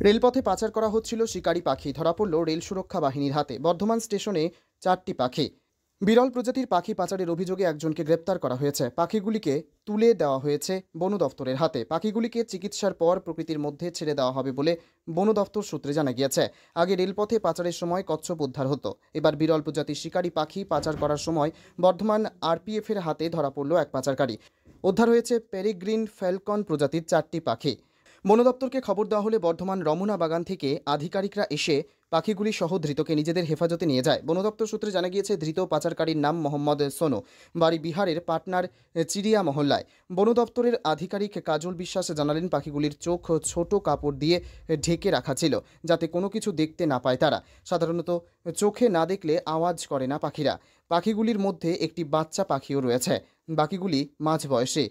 রেলপথে পাচার করা হচ্ছিল শিকারি পাখি। ধরা পড়ল রেল সুরক্ষা বাহিনীর হাতে। বর্ধমান স্টেশনে 4টি পাখি। বিরল প্রজাতির পাখি পাচারের অভিযোগে একজনকে গ্রেপ্তার করা হয়েছে। পাখিগুলিকে তুলে দেওয়া হয়েছে বন দফতরের হাতে। পাখিগুলিকে চিকিৎসার পর প্রকৃতির মধ্যে ছেড়ে দেওয়া হবে বলে বন দফতর সূত্রে জানা গিয়েছে। আগে রেলপথে পাচারের সময় কচ্ছপ উদ্ধার হতো। এবার বিরল প্রজাতির শিকারি পাখি পাচার করার সময় বর্ধমান আরপিএফের হাতে ধরা পড়ল এক পাচারকারী। উদ্ধার হয়েছে পেরিগ্রিন ফ্যালকন প্রজাতির 4টি পাখি। বন দপ্তরকে খবর দেওয়া হলে বর্ধমান রমনা বাগান থেকে আধিকারিকরা এসে পাখিগুলি সহ ধৃতকে নিজেদের হেফাজতে নিয়ে যায়। বন দপ্তর সূত্রে জানা গিয়েছে, ধৃত পাচারকারীর নাম মোহাম্মদ সোনু, বাড়ি বিহারের পাটনার চিড়িয়া মহল্লায়। বন দপ্তরের আধিকারিক কাজল বিশ্বাস জানালেন, পাখিগুলির চোখ ছোট কাপড় দিয়ে ঢেকে রাখা ছিল, যাতে কোনো কিছু দেখতে না পায় তারা। সাধারণত চোখে না দেখলে আওয়াজ করে না পাখিরা। পাখিগুলির মধ্যে একটি বাচ্চা পাখিও রয়েছে। বাকিগুলি মাঝ বয়সী।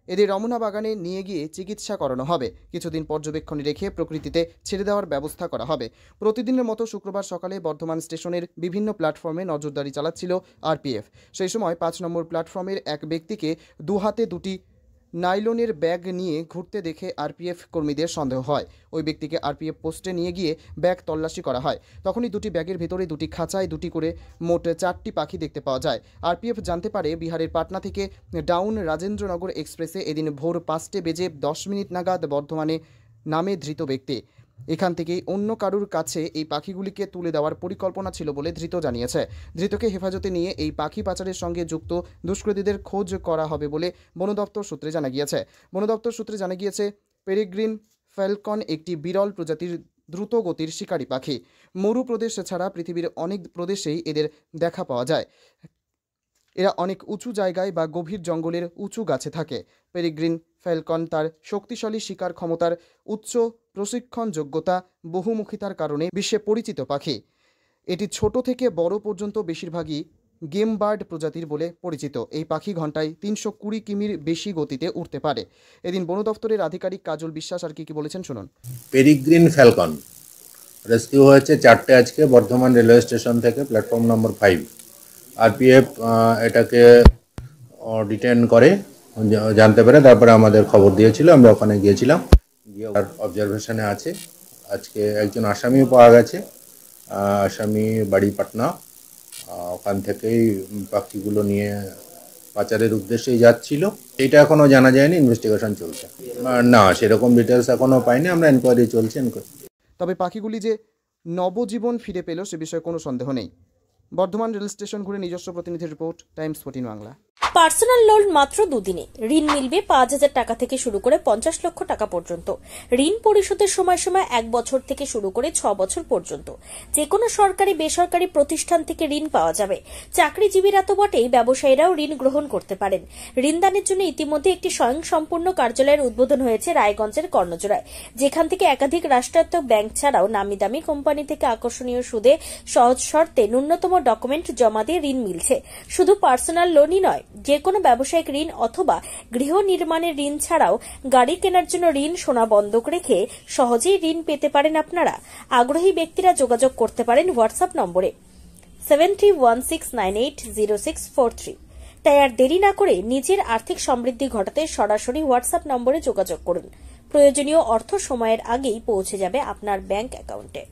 এদের রমনা বাগানে নিয়ে গিয়ে চিকিৎসা করানো হবে। কিছুদিন পর্যবেক্ষণে রেখে প্রকৃতিতে ছেড়ে দেওয়ার ব্যবস্থা করা হবে। প্রতিদিনের মতো শুক্রবার সকালে বর্ধমান স্টেশনের বিভিন্ন প্ল্যাটফর্মে নজরদারি চালাচ্ছিল আরপিএফ। সেই সময় 5 নম্বর প্ল্যাটফর্মের এক ব্যক্তিকে দু হাতে দুটি নাইলনের ব্যাগ নিয়ে ঘুরতে দেখে আরপিএফ কর্মীদের সন্দেহ হয়। ওই ব্যক্তিকে আরপিএফ পোস্টে নিয়ে গিয়ে ব্যাগ তল্লাশি করা হয়। তখনই দুটি ব্যাগের ভেতরে দুটি খাঁচায় দুটি করে মোট 4টি পাখি দেখতে পাওয়া যায়। আরপিএফ জানতে পারে, বিহারের পাটনা থেকে ডাউন রাজেন্দ্রনগর এক্সপ্রেসে এদিন ভোর 5:10 নাগাদ বর্ধমানে নামে ধৃত ব্যক্তি। এখান থেকেই অন্য কারুর কাছে এই পাখিগুলিকে তুলে দেওয়ার পরিকল্পনা ছিল বলে ধৃত জানিয়েছে। ধৃতকে হেফাজতে নিয়ে এই পাখি পাচারের সঙ্গে যুক্ত দুষ্কৃতীদের খোঁজ করা হবে বলে বন দপ্তর সূত্রে জানা গিয়েছে। বন দপ্তর সূত্রে জানা গিয়েছে, পেরিগ্রিন ফ্যালকন একটি বিরল প্রজাতির দ্রুত গতির শিকারি পাখি। মরু প্রদেশ ছাড়া পৃথিবীর অনেক প্রদেশেই এদের দেখা পাওয়া যায়। এরা অনেক উঁচু জায়গায় বা গভীর জঙ্গলের উঁচু গাছে থাকে। পেরিগ্রিন ফ্যালকন তার শক্তিশালী শিকার ক্ষমতার, উচ্চ প্রশিক্ষণ যোগ্যতা, বহুমুখিতার কারণে বিশ্বে পরিচিত পাখি। এটি ছোট থেকে বড় পর্যন্ত বেশিরভাগই গেম বার্ড প্রজাতির বলে পরিচিত। এই পাখি ঘন্টায় 320 কিমির বেশি গতিতে উড়তে পারে। এদিন বন দপ্তরের আধিকারিক কাজল বিশ্বাস আর কি বলেছেন শুনুন। পেরিগ্রিন ফ্যালকন রেস্কিউ হয়েছে 4টে আজকে বর্ধমান রেলওয়ে স্টেশন থেকে, প্ল্যাটফর্ম নম্বর 5। আরপিএফ এটাকে ডিটেন করে জানতে পারে, তারপরে আমাদের খবর দিয়েছিল, আমরা ওখানে গিয়েছিলাম, গিয়ে অবজারভেশনে আছে। আজকে একজন আসামিও পাওয়া গেছে। আসামি বাড়ি পাটনা। ওখান থেকেই পাখিগুলো নিয়ে পাচারের উদ্দেশ্যেই যাচ্ছিল। এটা এখনও জানা যায়নি, ইনভেস্টিগেশন চলছে। না, সেরকম ডিটেলস এখনও পাইনি, আমরা এনকোয়ারি চলছে। তবে পাখিগুলি যে নবজীবন ফিরে পেল সে বিষয়ে কোনো সন্দেহ নেই। বর্ধমান রেল স্টেশন ঘুরে নিজস্ব প্রতিনিধি report, Times 14 Bangla. Personal loan মাত্র 2 দিনে ঋণ মিলবে 5,000 টাকা থেকে শুরু করে 50 লক্ষ টাকা পর্যন্ত। ঋণ পরিশোধের সময়সীমা 1 বছর থেকে শুরু করে 6 বছর পর্যন্ত। যে কোনো সরকারি বেসরকারি প্রতিষ্ঠান থেকে ঋণ পাওয়া যাবে। চাকরিজীবীরা তো বটেই, ব্যবসায়ীরাও ঋণ গ্রহণ করতে পারেন। ঋণদানের জন্য ইতিমধ্যে একটি স্বয়ংসম্পূর্ণ কার্যালয়ের উদ্বোধন হয়েছে রায়গঞ্জের কর্ণজোড়ায়, যেখান থেকে একাধিক রাষ্ট্রায়ত্ত ব্যাংক ছাড়াও নামি দামি কোম্পানি থেকে আকর্ষণীয় সুদে সহজ শর্তে ন্যূনতম ডকুমেন্ট জমা দিয়ে ঋণ মিলছে। শুধু পার্সোনাল লোনই নয়, যে কোনো ব্যবসায়িক ঋণ অথবা গৃহ নির্মাণের ঋণ ছাড়াও গাড়ি কেনার জন্য ঋণ, সোনা বন্ধক রেখে সহজেই ঋণ পেতে পারেন আপনারা। আগ্রহী ব্যক্তিরা যোগাযোগ করতে পারেন হোয়াটসঅ্যাপ নম্বরে 7316980643। তাই আর দেরি না করে নিজের আর্থিক সমৃদ্ধি ঘটাতে সরাসরি হোয়াটসঅ্যাপ নম্বরে যোগাযোগ করুন। প্রয়োজনীয় অর্থ সময়ের আগেই পৌঁছে যাবে আপনার ব্যাংক অ্যাকাউন্টে।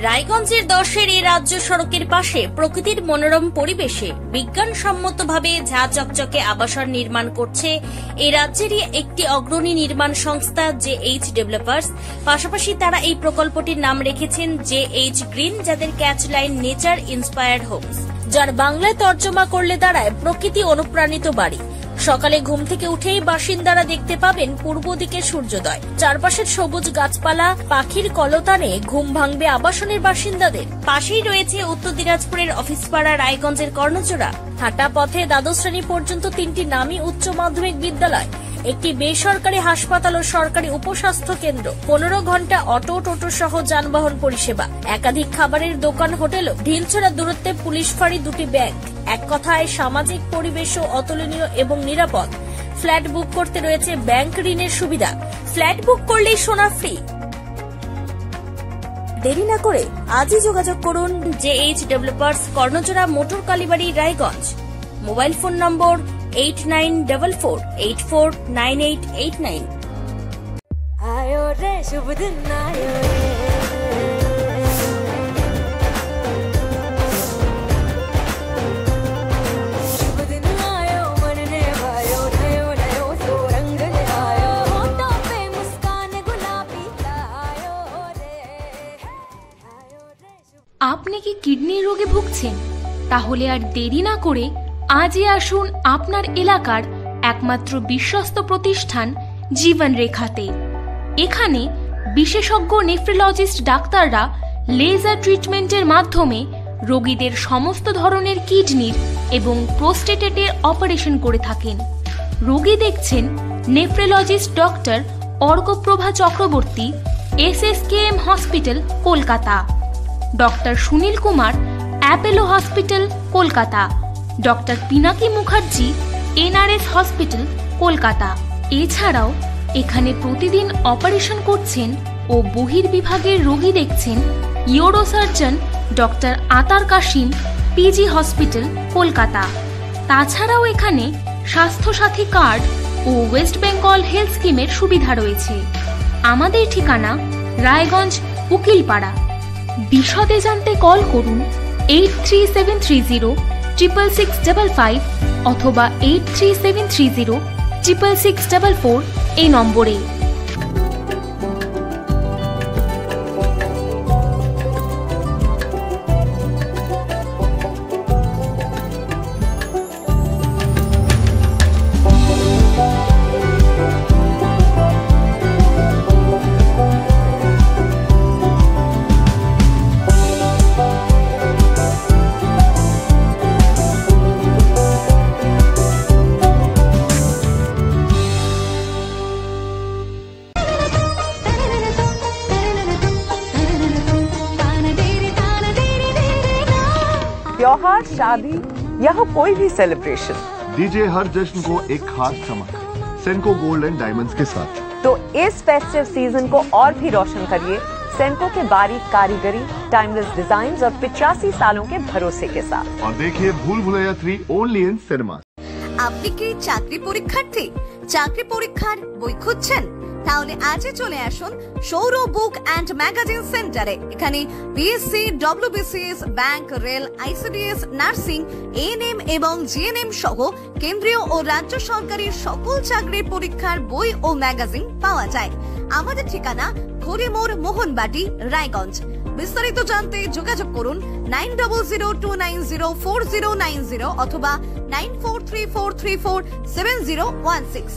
রায়গঞ্জের 10-এর এই রাজ্য সড়কের পাশে প্রকৃতির মনোরম পরিবেশে বিজ্ঞানসম্মতভাবে ঝা চকচকে আবাসন নির্মাণ করছে এই রাজ্যেরই একটি অগ্রণী নির্মাণ সংস্থা JH ডেভেলপার্স। পাশাপাশি তারা এই প্রকল্পটির নাম রেখেছেন JH গ্রিন, যাদের catch line nature inspired homes, যার বাংলায় তর্জমা করলে দাঁড়ায় প্রকৃতি অনুপ্রাণিত বাড়ি। সকালে ঘুম থেকে উঠেই বাসিন্দারা দেখতে পাবেন পূর্ব দিকে সূর্যোদয়। চারপাশের সবুজ গাছপালা, পাখির কলতানে ঘুম ভাঙবে আবাসনের বাসিন্দাদের। পাশেই রয়েছে উত্তর দিনাজপুরের অফিসপাড়া রায়গঞ্জের কর্ণজোড়া। হাঁটা পথে দ্বাদশ শ্রেণী পর্যন্ত 3টি নামী উচ্চ মাধ্যমিক বিদ্যালয়, একটি বেসরকারি হাসপাতাল ও সরকারি উপস্বাস্থ্য কেন্দ্র, 15 ঘন্টা অটো, টোটো সহ যানবাহন পরিষেবা, একাধিক খাবারের দোকান, হোটেল, ঢিলছড়া দূরত্বে পুলিশ ফাঁড়ি, 2টি ব্যাংক। এক কথায় সামাজিক পরিবেশও অতুলনীয় এবং নিরাপদ। ফ্ল্যাট বুক করতে রয়েছে ব্যাংক ঋণের সুবিধা। ফ্ল্যাট বুক করলেই সোনা ফ্রি। দেরি না করে আজই যোগাযোগ করুন JH developers, Karnajora, motor Kalibari, Raiganj. Mobile phone number 8944849889। शुभ दिन आयो रे शुभ दिन आयो मन ने भायो नयो नयो सो रंग ले आयो होठों पे मुस्कान गुलाबी आयो रे আপনি কি কিডনি রোগে ভুগছেন? তাহলে আর দেরি না করে আজই আসুন আপনার এলাকার একমাত্র বিশ্বস্ত প্রতিষ্ঠান জীবন রেখাতে। এখানে বিশেষজ্ঞ নেফ্রোলজিস্ট ডাক্তাররা লেজার ট্রিটমেন্টের মাধ্যমে রোগীদের সমস্ত ধরনের কিডনির এবং প্রোস্টেটেটের অপারেশন করে থাকেন। রোগী দেখছেন nephrologist doctor Arkaprabha Chakraborty, SSKM hospital, Kolkata. Doctor Sunil Kumar, Apollo hospital, Kolkata. Doctor Pinaki Mukherjee, NRS hospital, Kolkata. এছাড়াও এখানে প্রতিদিন অপারেশন করছেন ও বহির্বিভাগের রোগী দেখছেন ইউরোসার্জন ডক্টর আতার কাশিম, PG হসপিটাল, কলকাতা। তাছাড়াও এখানে স্বাস্থ্যসাথী কার্ড ও ওয়েস্ট বেঙ্গল হেলথ স্কিমের সুবিধা রয়েছে। আমাদের ঠিকানা রায়গঞ্জ, উকিলপাড়া। বিশদে জানতে কল করুন 8373066655 অথবা 8373066644 এই নম্বরে। त्योहार, शादी या हो कोई भी सेलिब्रेशन, दीजिए हर जश्न को एक खास चमक सेंको गोल्ड एंड डायमंड्स के साथ। तो इस फेस्टिव सीजन को और भी रोशन करिए सेंको के बारीक कारीगरी, टाइमलेस डिजाइन्स और 85 सालों के भरोसे के साथ। और देखिए भूल भुलैया 3 ओनली इन सिनेमा। আপনি কি চাকরি পরীক্ষার্থী? চাকরি পরীক্ষার বই খুঁজছেন? তাহলে আজই চলে আসুন সৌর বুক অ্যান্ড ম্যাগাজিন সেন্টারে। এখানে BSc, WBCS, bank, rail, ICDS, nursing, ANM এবং GNM সহ কেন্দ্রীয় ও রাজ্য সরকারি সকল চাকরির পরীক্ষার বই ও ম্যাগাজিন পাওয়া যায়। আমাদের ঠিকানা খড়িমোড়, মোহনবাটি, রায়গঞ্জ। বিস্তারিত জানতে যোগাযোগ করুন 9002904090 অথবা 9434347016।